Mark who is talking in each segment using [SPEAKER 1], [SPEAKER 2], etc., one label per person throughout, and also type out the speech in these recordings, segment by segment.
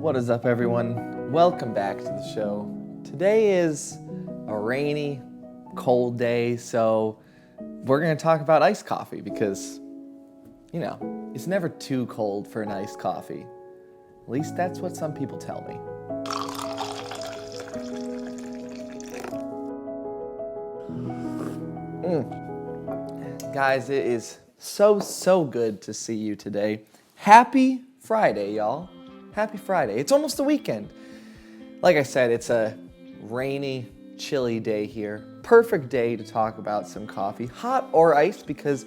[SPEAKER 1] What is up, everyone? Welcome back to the show. Today is a rainy, cold day, so we're going to talk about iced coffee because, you know, it's never too cold for an iced coffee. At least that's what some people tell me. Guys, it is so good to see you today. Happy Friday, y'all. Happy Friday. It's almost the weekend. Like I said, it's a rainy, chilly day here. Perfect day to talk about some coffee, hot or iced, because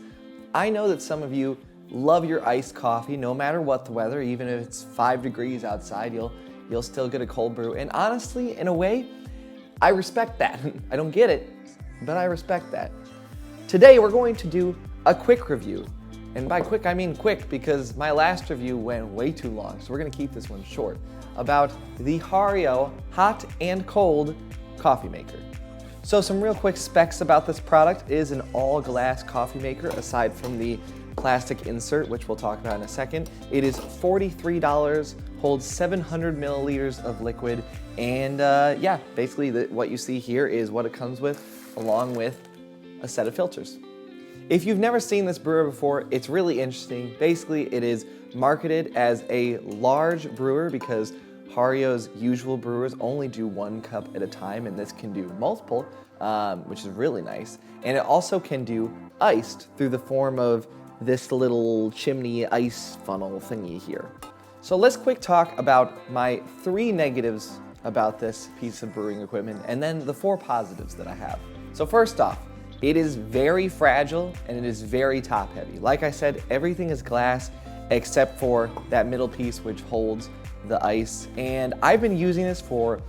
[SPEAKER 1] I know that some of you love your iced coffee no matter what the weather. Even if it's 5 degrees outside, you'll still get a cold brew. And honestly, in a way, I respect that. I don't get it, but I respect that. Today, we're going to do a quick review. And by quick, I mean quick because my last review went way too long, so we're gonna keep this one short, about the Hario hot and cold coffee maker. So some real quick specs about this product. It is an all glass coffee maker aside from the plastic insert, which we'll talk about in a second. It is $43, holds 700 milliliters of liquid, and yeah, basically what you see here is what it comes with, along with a set of filters. If you've never seen this brewer before, it's really interesting. Basically, it is marketed as a large brewer because Hario's usual brewers only do 1 cup at a time, and this can do multiple, which is really nice. And it also can do iced through the form of this little chimney ice funnel thingy here. So let's quick talk about my 3 negatives about this piece of brewing equipment, and then the 4 positives that I have. So first off, it is very fragile and it is very top heavy. Like I said, everything is glass except for that middle piece which holds the ice. And I've been using this for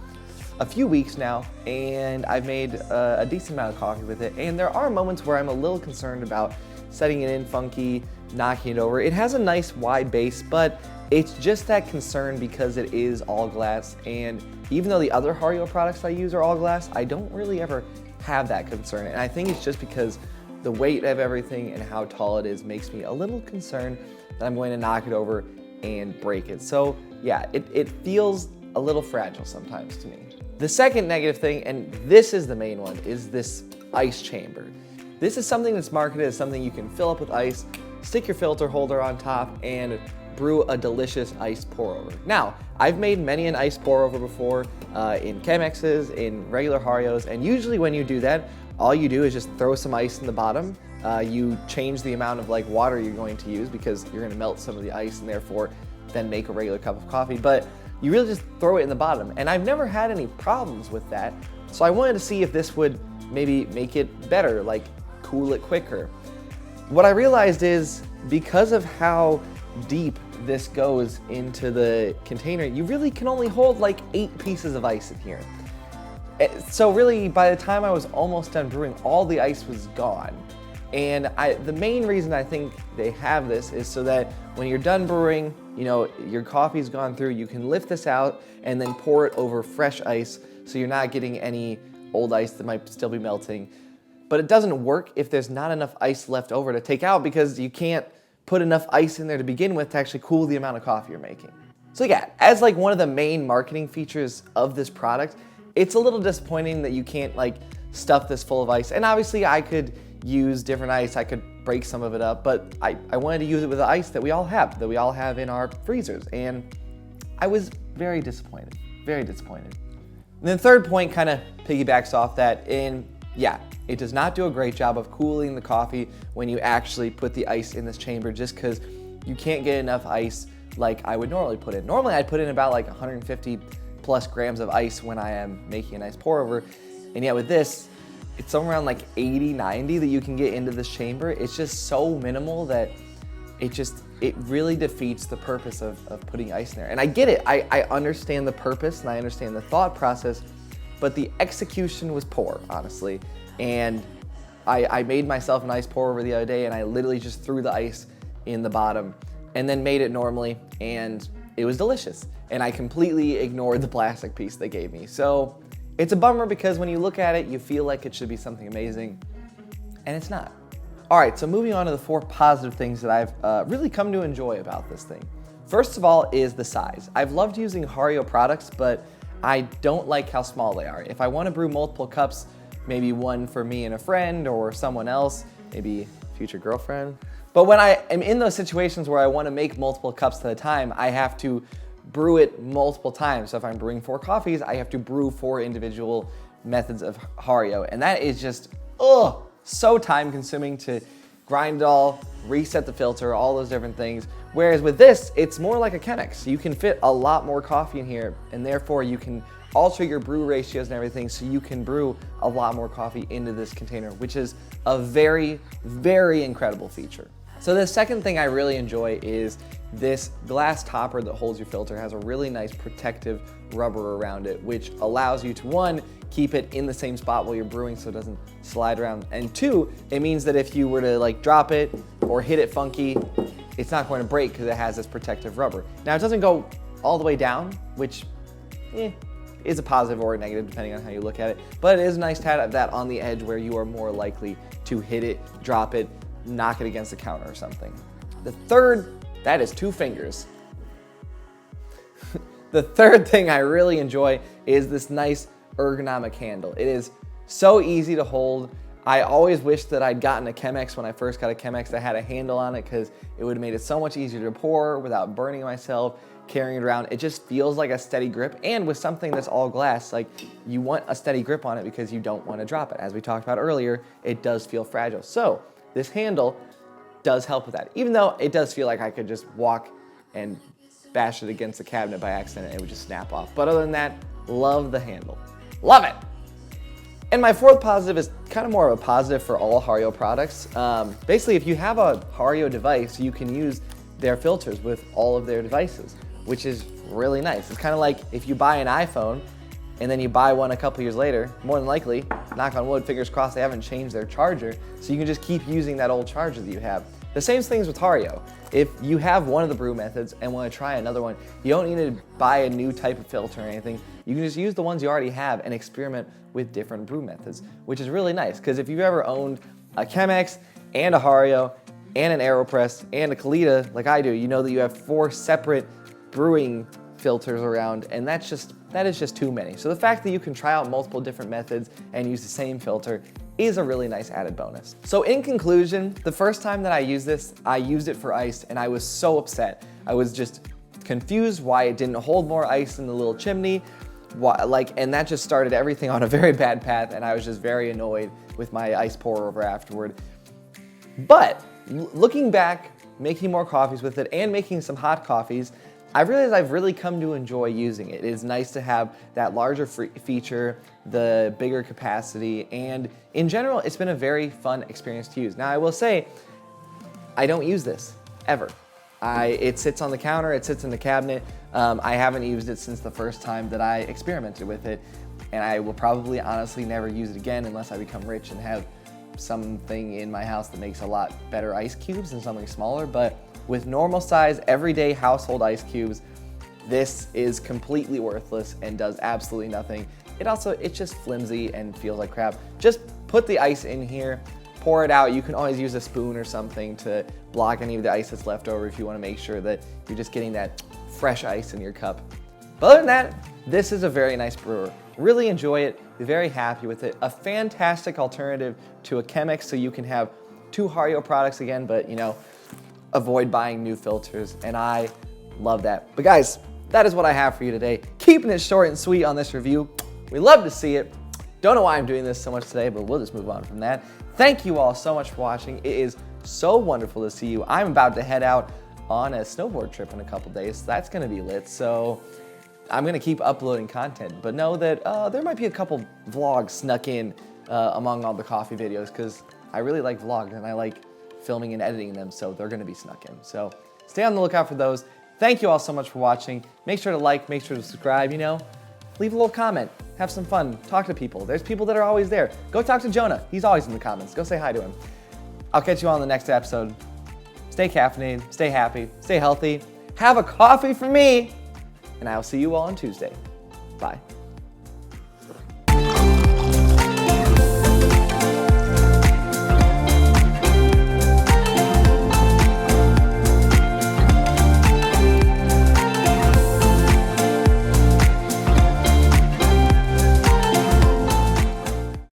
[SPEAKER 1] a few weeks now, and I've made a decent amount of coffee with it. And there are moments where I'm a little concerned about setting it in funky, knocking it over. It has a nice wide base, but it's just that concern because it is all glass. And even though the other Hario products I use are all glass, I don't really ever have that concern. And I think it's just because the weight of everything and how tall it is makes me a little concerned that I'm going to knock it over and break it. So yeah, it feels a little fragile sometimes to me. The second negative thing, and this is the main one, is this ice chamber. This is something that's marketed as something you can fill up with ice, stick your filter holder on top, and brew a delicious ice pour over. Now, I've made many an ice pour over before in Chemexes, in regular Harios, and usually when you do that, all you do is just throw some ice in the bottom. You change the amount of water you're going to use because you're gonna melt some of the ice and therefore then make a regular cup of coffee, but you really just throw it in the bottom. And I've never had any problems with that, so I wanted to see if this would maybe make it better, like cool it quicker. What I realized is because of how deep this goes into the container, you really can only hold 8 pieces of ice in here. So really, by the time I was almost done brewing, all the ice was gone. And the main reason I think they have this is so that when you're done brewing, your coffee's gone through, you can lift this out and then pour it over fresh ice so you're not getting any old ice that might still be melting. But it doesn't work if there's not enough ice left over to take out because you can't put enough ice in there to begin with to actually cool the amount of coffee you're making. So yeah, as one of the main marketing features of this product, it's a little disappointing that you can't stuff this full of ice. And obviously I could use different ice, I could break some of it up, but I wanted to use it with the ice that we all have in our freezers. And I was very disappointed, very disappointed. And then third point kind of piggybacks off that, and yeah, it does not do a great job of cooling the coffee when you actually put the ice in this chamber, just because you can't get enough ice like I would normally put in. Normally I'd put in about like 150 plus grams of ice when I am making a nice pour over. And yet with this, it's somewhere around like 80, 90 that you can get into this chamber. It's just so minimal that it really defeats the purpose of putting ice in there. And I get it, I understand the purpose and I understand the thought process, but the execution was poor, honestly. And I made myself an ice pour over the other day, and I literally just threw the ice in the bottom and then made it normally, and it was delicious. And I completely ignored the plastic piece they gave me. So it's a bummer, because when you look at it, you feel like it should be something amazing, and it's not. All right, so moving on to the 4 positive things that I've really come to enjoy about this thing. First of all is the size. I've loved using Hario products, but I don't like how small they are. If I want to brew multiple cups, maybe one for me and a friend or someone else, maybe future girlfriend. But when I am in those situations where I want to make multiple cups at a time, I have to brew it multiple times. So if I'm brewing 4 coffees, I have to brew 4 individual methods of Hario. And that is just, so time consuming to grind it all, reset the filter, all those different things. Whereas with this, it's more like a Chemex. You can fit a lot more coffee in here, and therefore you can alter your brew ratios and everything so you can brew a lot more coffee into this container, which is a very, very incredible feature. So the second thing I really enjoy is this glass topper that holds your filter has a really nice protective rubber around it, which allows you to, 1, keep it in the same spot while you're brewing so it doesn't slide around, and 2, it means that if you were to like drop it or hit it funky, it's not going to break because it has this protective rubber. Now it doesn't go all the way down, which is a positive or a negative depending on how you look at it, but it is nice to have that on the edge where you are more likely to hit it, drop it, knock it against the counter or something. The third, that is 2 fingers. The third thing I really enjoy is this nice ergonomic handle. It is so easy to hold. I always wished that I'd gotten a Chemex when I first got a Chemex that had a handle on it, because it would have made it so much easier to pour without burning myself, carrying it around. It just feels like a steady grip, and with something that's all glass, like, you want a steady grip on it because you don't want to drop it. As we talked about earlier, it does feel fragile. So this handle does help with that, even though it does feel like I could just walk and bash it against the cabinet by accident and it would just snap off. But other than that, love the handle. Love it. And my 4th positive is kind of more of a positive for all Hario products. Basically, if you have a Hario device, you can use their filters with all of their devices, which is really nice. It's kind of like if you buy an iPhone and then you buy one a couple years later, more than likely, knock on wood, fingers crossed, they haven't changed their charger, so you can just keep using that old charger that you have. The same things with Hario. If you have one of the brew methods and want to try another one, you don't need to buy a new type of filter or anything. You can just use the ones you already have and experiment with different brew methods, which is really nice, because if you've ever owned a Chemex and a Hario and an AeroPress and a Kalita like I do, you know that you have 4 separate brewing filters around, and that is just too many. So the fact that you can try out multiple different methods and use the same filter is a really nice added bonus. So in conclusion, the first time that I used this, I used it for ice, and I was so upset. I was just confused why it didn't hold more ice in the little chimney, and that just started everything on a very bad path, and I was just very annoyed with my ice pour over afterward. But looking back, making more coffees with it and making some hot coffees, I realized I've really come to enjoy using it. It is nice to have that larger feature, the bigger capacity, and in general, it's been a very fun experience to use. Now, I will say, I don't use this, ever. It sits on the counter, it sits in the cabinet. I haven't used it since the first time that I experimented with it, and I will probably honestly never use it again unless I become rich and have something in my house that makes a lot better ice cubes and something smaller. But with normal size, everyday household ice cubes, this is completely worthless and does absolutely nothing. It's just flimsy and feels like crap. Just put the ice in here, pour it out. You can always use a spoon or something to block any of the ice that's left over if you want to make sure that you're just getting that fresh ice in your cup. But other than that, this is a very nice brewer. Really enjoy it, be very happy with it. A fantastic alternative to a Chemex, so you can have 2 Hario products again, but avoid buying new filters, and I love that. But guys, that is what I have for you today. Keeping it short and sweet on this review. We love to see it. Don't know why I'm doing this so much today, but we'll just move on from that. Thank you all so much for watching. It is so wonderful to see you. I'm about to head out on a snowboard trip in a couple days. That's gonna be lit, so I'm gonna keep uploading content, but know that there might be a couple vlogs snuck in among all the coffee videos, because I really like vlogs and I like filming and editing them, so they're gonna be snuck in. So stay on the lookout for those. Thank you all so much for watching. Make sure to like, make sure to subscribe, leave a little comment, have some fun, talk to people. There's people that are always there. Go talk to Jonah, he's always in the comments. Go say hi to him. I'll catch you on the next episode. Stay caffeinated, stay happy, stay healthy, have a coffee for me, and I will see you all on Tuesday. Bye.